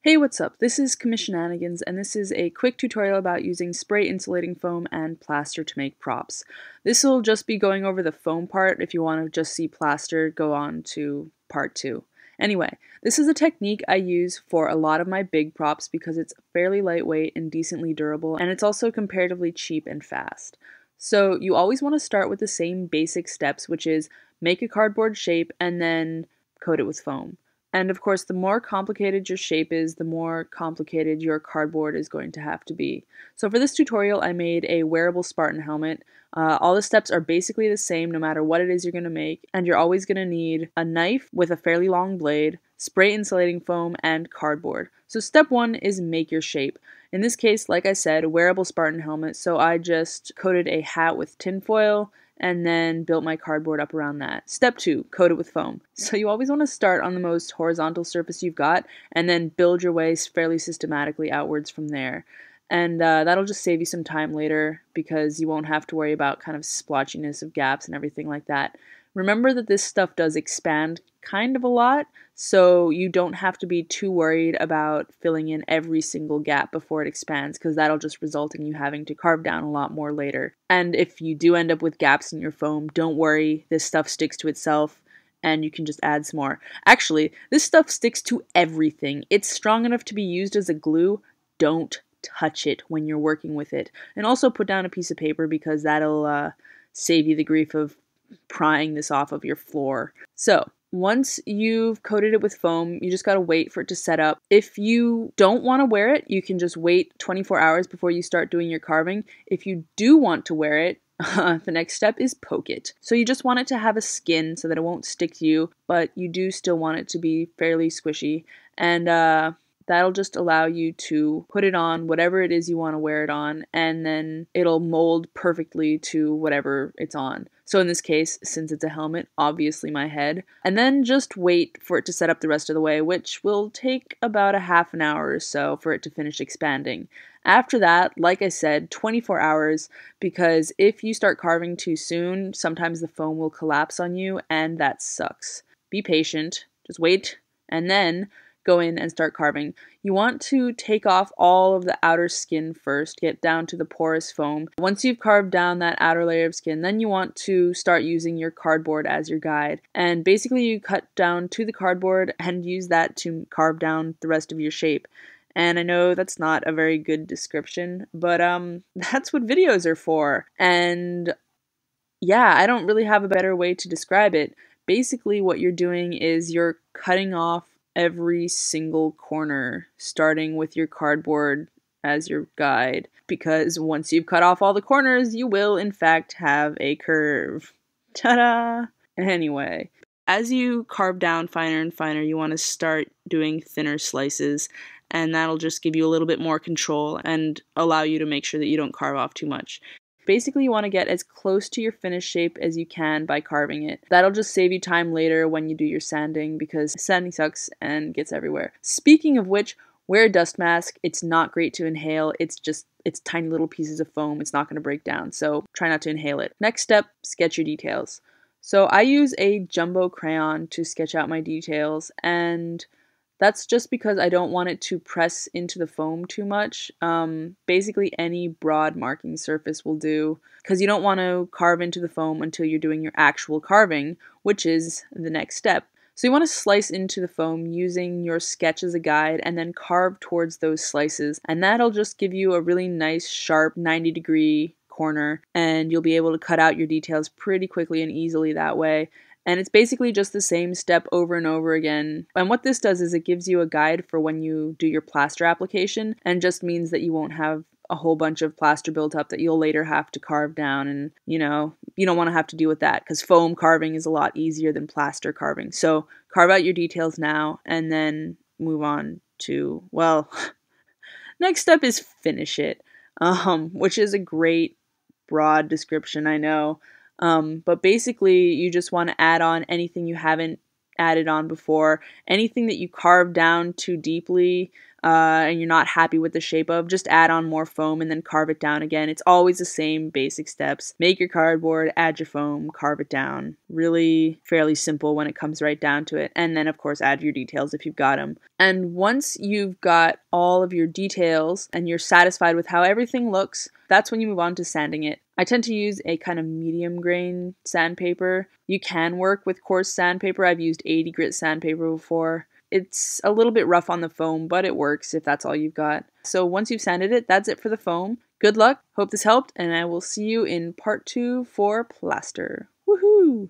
Hey, what's up? This is Commissionanigans, and this is a quick tutorial about using spray insulating foam and plaster to make props. This will just be going over the foam part. If you want to just see plaster, go on to part 2. Anyway, this is a technique I use for a lot of my big props because it's fairly lightweight and decently durable, and it's also comparatively cheap and fast. So you always want to start with the same basic steps, which is make a cardboard shape and then coat it with foam. And of course, the more complicated your shape is, the more complicated your cardboard is going to have to be. So for this tutorial, I made a wearable Spartan helmet. All the steps are basically the same no matter what it is you're going to make, and you're always going to need a knife with a fairly long blade, spray insulating foam, and cardboard. So step 1 is make your shape. In this case, like I said, a wearable Spartan helmet, so I just coated a hat with tinfoil and then built my cardboard up around that. Step 2, coat it with foam. So you always want to start on the most horizontal surface you've got and then build your way fairly systematically outwards from there. And that'll just save you some time later because you won't have to worry about kind of splotchiness of gaps and everything like that. Remember that this stuff does expand kind of a lot, so you don't have to be too worried about filling in every single gap before it expands, because that'll just result in you having to carve down a lot more later. And if you do end up with gaps in your foam, don't worry, this stuff sticks to itself and you can just add some more. Actually, this stuff sticks to everything. It's strong enough to be used as a glue. Don't touch it when you're working with it. And also put down a piece of paper because that'll save you the grief of prying this off of your floor. So once you've coated it with foam, you just gotta wait for it to set up. If you don't want to wear it, you can just wait 24 hours before you start doing your carving. If you do want to wear it, the next step is poke it. So you just want it to have a skin so that it won't stick to you, but you do still want it to be fairly squishy. And that'll just allow you to put it on whatever it is you want to wear it on, and then it'll mold perfectly to whatever it's on. So in this case, since it's a helmet, obviously my head. And then just wait for it to set up the rest of the way, which will take about a half an hour or so for it to finish expanding. After that, like I said, 24 hours, because if you start carving too soon, sometimes the foam will collapse on you, and that sucks. Be patient, just wait, and then go in and start carving. You want to take off all of the outer skin first, get down to the porous foam. Once you've carved down that outer layer of skin, then you want to start using your cardboard as your guide. And basically you cut down to the cardboard and use that to carve down the rest of your shape. And I know that's not a very good description, but that's what videos are for. And yeah, I don't really have a better way to describe it. Basically what you're doing is you're cutting off every single corner, starting with your cardboard as your guide, because once you've cut off all the corners, you will in fact have a curve. Ta-da! Anyway, as you carve down finer and finer, you want to start doing thinner slices, and that'll just give you a little bit more control and allow you to make sure that you don't carve off too much. Basically, you want to get as close to your finished shape as you can by carving it. That'll just save you time later when you do your sanding, because sanding sucks and gets everywhere. Speaking of which, wear a dust mask. It's not great to inhale. It's tiny little pieces of foam. It's not going to break down, so try not to inhale it. Next step, sketch your details. So I use a jumbo crayon to sketch out my details, and that's just because I don't want it to press into the foam too much. Basically any broad marking surface will do, because you don't want to carve into the foam until you're doing your actual carving, which is the next step. So you want to slice into the foam using your sketch as a guide and then carve towards those slices, and that'll just give you a really nice sharp 90-degree corner, and you'll be able to cut out your details pretty quickly and easily that way. And it's basically just the same step over and over again. And what this does is it gives you a guide for when you do your plaster application, and just means that you won't have a whole bunch of plaster built up that you'll later have to carve down. And, you know, you don't want to have to deal with that, because foam carving is a lot easier than plaster carving. So carve out your details now and then move on to, well, next step is finish it, which is a great broad description, I know. But basically you just want to add on anything you haven't added on before. Anything that you carved down too deeply and you're not happy with the shape of, just add on more foam and then carve it down again. It's always the same basic steps. Make your cardboard, add your foam, carve it down. Really fairly simple when it comes right down to it. And then of course add your details if you've got them. And once you've got all of your details and you're satisfied with how everything looks, that's when you move on to sanding it. I tend to use a kind of medium grain sandpaper. You can work with coarse sandpaper. I've used 80 grit sandpaper before. It's a little bit rough on the foam, but it works if that's all you've got. So once you've sanded it, that's it for the foam. Good luck, hope this helped, and I will see you in part 2 for plaster. Woohoo!